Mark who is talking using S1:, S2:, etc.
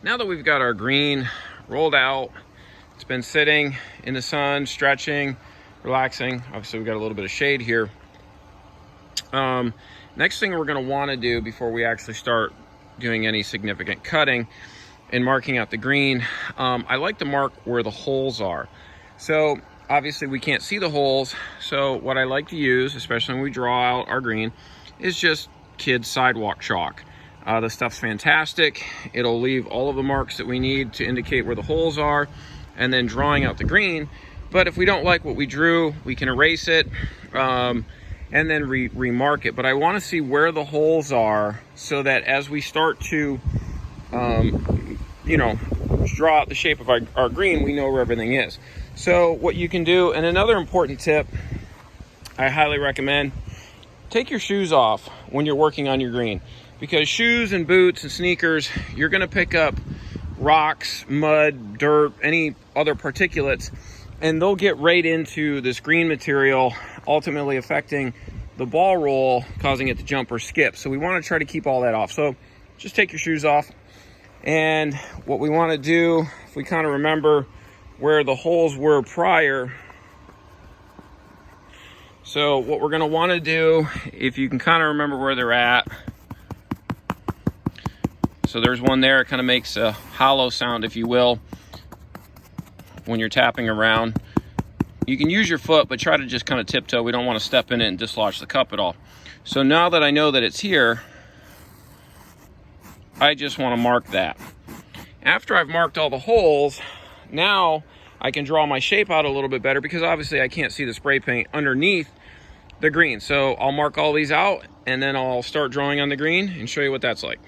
S1: Now that we've got our green rolled out, it's been sitting in the sun, stretching, relaxing. Obviously, we've got a little bit of shade here. Next thing we're going to want to do before we actually start doing any significant cutting and marking out the green, I like to mark where the holes are. So obviously we can't see the holes, so what I like to use, especially when we draw out our green, is just kids sidewalk chalk. The stuff's fantastic. It'll leave all of the marks that we need to indicate where the holes are, and then drawing out the green. But if we don't like what we drew, we can erase it and then remark it. But I want to see where the holes are so that as we start to draw out the shape of our green, we know where everything is. So what you can do, and another important tip I highly recommend, take your shoes off when you're working on your green, because shoes and boots and sneakers, you're going to pick up rocks, mud, dirt, any other particulates, and they'll get right into this green material, ultimately affecting the ball roll, causing it to jump or skip. So we want to try to keep all that off. So just take your shoes off. And what we want to do, if we kind of remember where the holes were prior, so what we're going to want to do, if you can kind of remember where they're at, so there's one there. It kind of makes a hollow sound, if you will, when you're tapping around. You can use your foot, but try to just kind of tiptoe. We don't want to step in it and dislodge the cup at all. So now that I know that it's here, I just want to mark that. After I've marked all the holes, now I can draw my shape out a little bit better, because obviously I can't see the spray paint underneath the green. So I'll mark all these out, and then I'll start drawing on the green and show you what that's like.